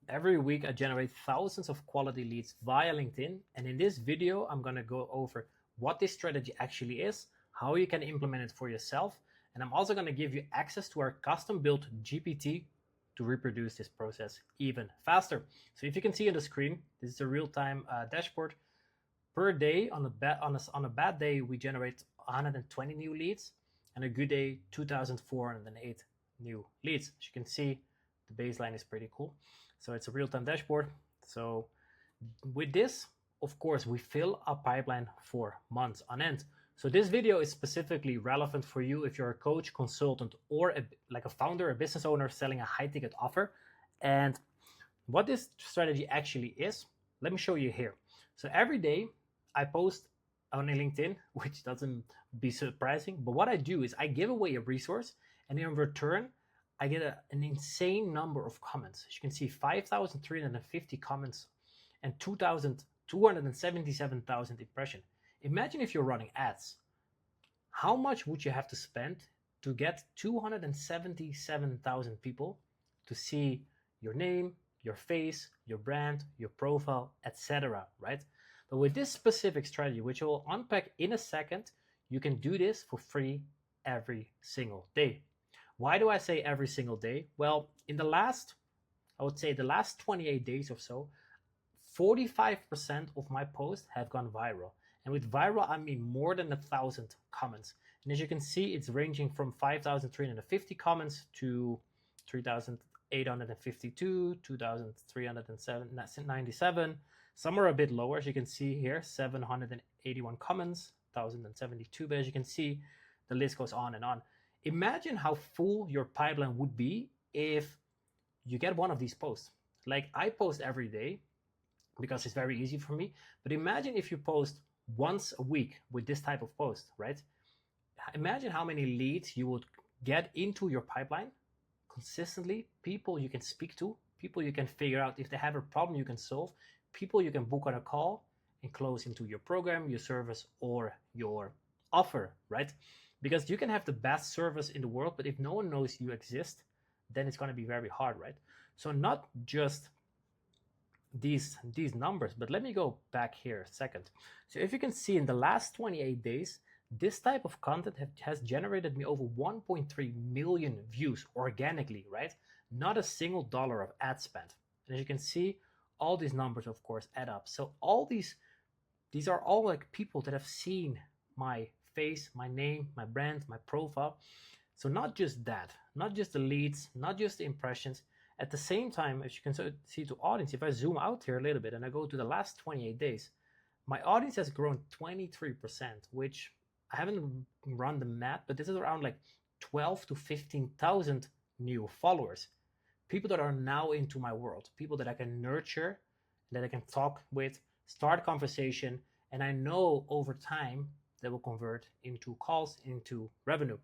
Every week I generate thousands of quality leads via LinkedIn, and in this video I'm going to go over what this strategy actually is, how you can implement it for yourself, and I'm also going to give you access to our custom built GPT to reproduce this process even faster. So if you can see on the screen, this is a real-time dashboard. Per day, on a bad day, we generate 120 new leads, and a good day, 2,408 new leads. As you can see, the baseline is pretty cool. So it's a real-time dashboard. So with this, of course, we fill a pipeline for months on end. So this video is specifically relevant for you if you're a coach, consultant, or like a founder, a business owner selling a high-ticket offer. And what this strategy actually is, let me show you here. So every day I post on LinkedIn, which doesn't be surprising, but what I do is I give away a resource, and in return, I get an insane number of comments. As you can see, 5,350 comments and 277,000 impressions. Imagine if you're running ads. How much would you have to spend to get 277,000 people to see your name, your face, your brand, your profile, etc., right? But with this specific strategy, which I will unpack in a second, you can do this for free every single day. Why do I say every single day? Well, in the last 28 days or so, 45% of my posts have gone viral. And with viral, I mean more than 1,000 comments. And as you can see, it's ranging from 5,350 comments to 3,852, 2,397. Some are a bit lower, as you can see here, 781 comments, 1,072. But as you can see, the list goes on and on. Imagine how full your pipeline would be if you get one of these posts. Like I post every day because it's very easy for me. But imagine if you post once a week with this type of post, right? Imagine how many leads you would get into your pipeline consistently, people you can speak to, people you can figure out if they have a problem you can solve, people you can book on a call and close into your program, your service, or your offer, right? Because you can have the best service in the world, but if no one knows you exist, then it's going to be very hard, right? So not just these numbers, but let me go back here a second. So if you can see in the last 28 days, this type of content has generated me over 1.3 million views organically, right? Not a single dollar of ad spend. And as you can see, all these numbers, of course, add up. So all these are all like people that have seen my face, my name, my brand, my profile. So not just that, not just the leads, not just the impressions. At the same time, as you can see to audience, if I zoom out here a little bit and I go to the last 28 days, my audience has grown 23%, which I haven't run the math, but this is around like 12 to 15,000 new followers. People that are now into my world, people that I can nurture, that I can talk with, start conversation, and I know over time they will convert into calls, into revenue.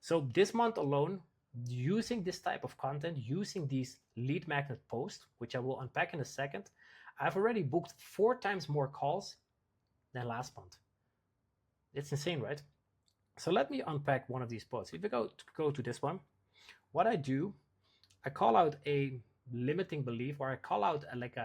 So this month alone, using this type of content, using these lead magnet posts, which I will unpack in a second, I've already booked 4 times more calls than last month. It's insane, right? So let me unpack one of these posts. If we go to this one, what I do, I call out a limiting belief, or I call out like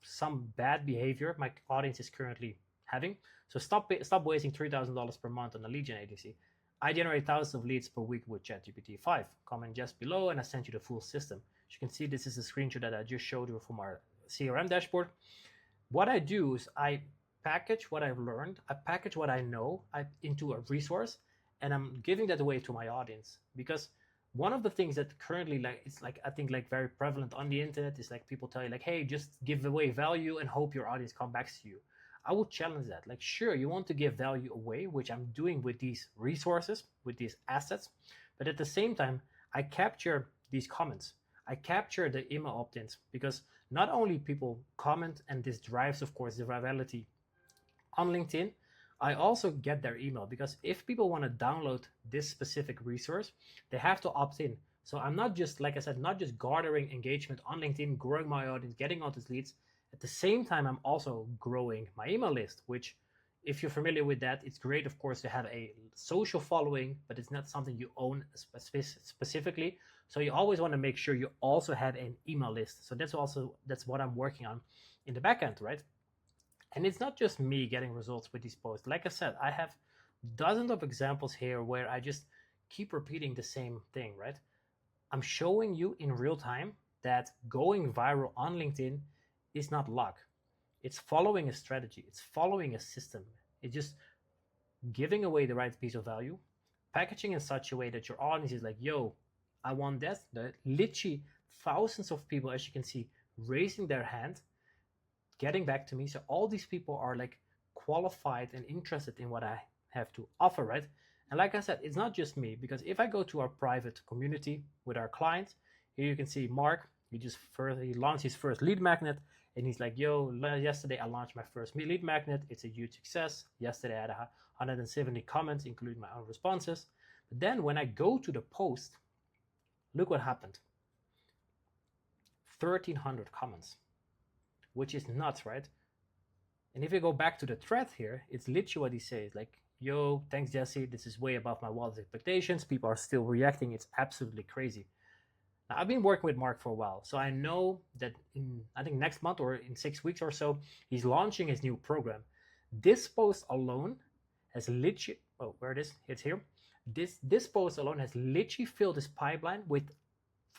some bad behavior my audience is currently having. So stop wasting $3,000 per month on a lead gen agency. I generate thousands of leads per week with ChatGPT 5. Comment just below and I sent you the full system. As you can see, this is a screenshot that I just showed you from our CRM dashboard. What I do is I package what I've learned, I package what I know into a resource, and I'm giving that away to my audience. Because one of the things that currently I think very prevalent on the internet is like people tell you like, hey, just give away value and hope your audience comes back to you. I would challenge that. Like, sure, you want to give value away, which I'm doing with these resources, with these assets. But at the same time, I capture these comments. I capture the email opt-ins, because not only people comment, and this drives, of course, the virality on LinkedIn, I also get their email, because if people want to download this specific resource, they have to opt in. So I'm not just, like I said, not just gathering engagement on LinkedIn, growing my audience, getting all these leads. At the same time, I'm also growing my email list, which if you're familiar with that, it's great, of course, to have a social following, but it's not something you own specifically. So you always want to make sure you also have an email list. So that's what I'm working on in the back end, right? And it's not just me getting results with these posts. Like I said, I have dozens of examples here where I just keep repeating the same thing, right? I'm showing you in real time that going viral on LinkedIn is not luck. It's following a strategy. It's following a system. It's just giving away the right piece of value, packaging in such a way that your audience is like, yo, I want that. Literally thousands of people, as you can see, raising their hand, getting back to me. So all these people are like qualified and interested in what I have to offer, right? And like I said, it's not just me, because if I go to our private community with our clients, here you can see Mark, he launched his first lead magnet, and he's like, yo, yesterday I launched my first lead magnet. It's a huge success. Yesterday I had 170 comments, including my own responses. But then when I go to the post, look what happened. 1,300 comments, which is nuts, right? And if you go back to the thread here, it's literally what he says, like, yo, thanks, Jesse. This is way above my wildest expectations. People are still reacting. It's absolutely crazy. Now, I've been working with Mark for a while, so I know that I think next month or in 6 weeks or so, he's launching his new program. This post alone has literally, oh, where it is, it's here. This post alone has literally filled his pipeline with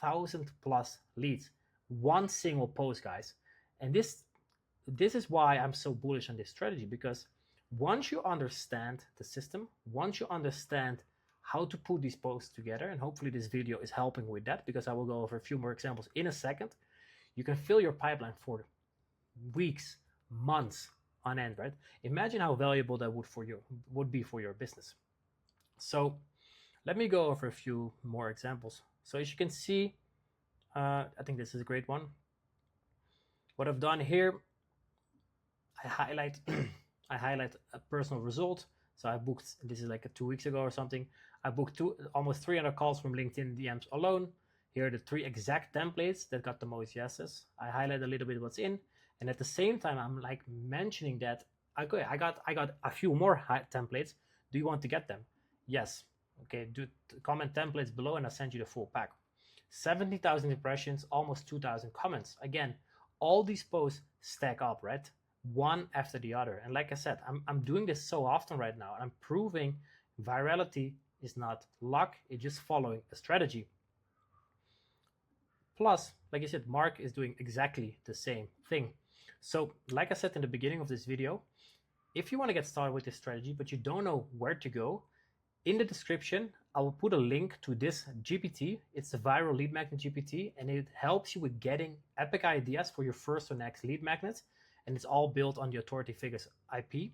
1,000+ leads. One single post, guys. And this is why I'm so bullish on this strategy, because once you understand the system, once you understand how to put these posts together, and hopefully this video is helping with that, because I will go over a few more examples in a second, you can fill your pipeline for weeks, months on end, right? Imagine how valuable that would be for your business. So let me go over a few more examples. So as you can see, I think this is a great one. What I've done here, I highlight a personal result. So I booked, this is like 2 weeks ago or something, I booked almost 300 calls from LinkedIn DMs alone. Here are the 3 exact templates that got the most yeses. I highlight a little bit what's in, and at the same time I'm like mentioning that I got a few more templates. Do you want to get them? Yes. Okay, do comment templates below and I'll send you the full pack. 70,000 impressions, almost 2,000 comments. Again, all these posts stack up, right? One after the other. And like I said, I'm doing this so often right now, and I'm proving virality is not luck, it's just following a strategy. Plus, like I said, Mark is doing exactly the same thing. So like I said in the beginning of this video, if you want to get started with this strategy but you don't know where to go, in the description I will put a link to this GPT. It's the Viral Lead Magnet GPT, and it helps you with getting epic ideas for your first or next lead magnet. And it's all built on the Authority Figures IP,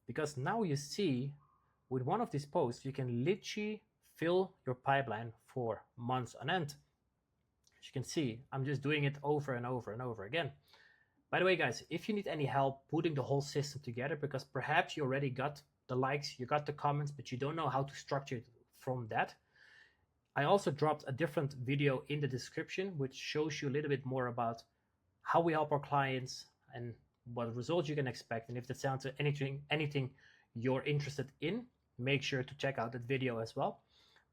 because now you see with one of these posts, you can literally fill your pipeline for months on end. As you can see, I'm just doing it over and over and over again. By the way, guys, if you need any help putting the whole system together, because perhaps you already got the likes, you got the comments, but you don't know how to structure it from that, I also dropped a different video in the description, which shows you a little bit more about how we help our clients and what results you can expect. And if that sounds anything you're interested in, make sure to check out that video as well.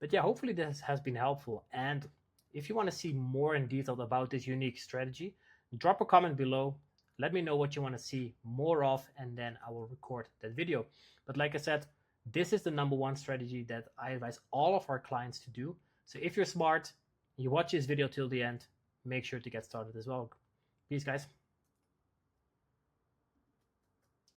But yeah, hopefully this has been helpful. And if you want to see more in detail about this unique strategy, drop a comment below. Let me know what you want to see more of, and then I will record that video. But like I said, this is the #1 strategy that I advise all of our clients to do. So if you're smart, you watch this video till the end, make sure to get started as well. Peace, guys.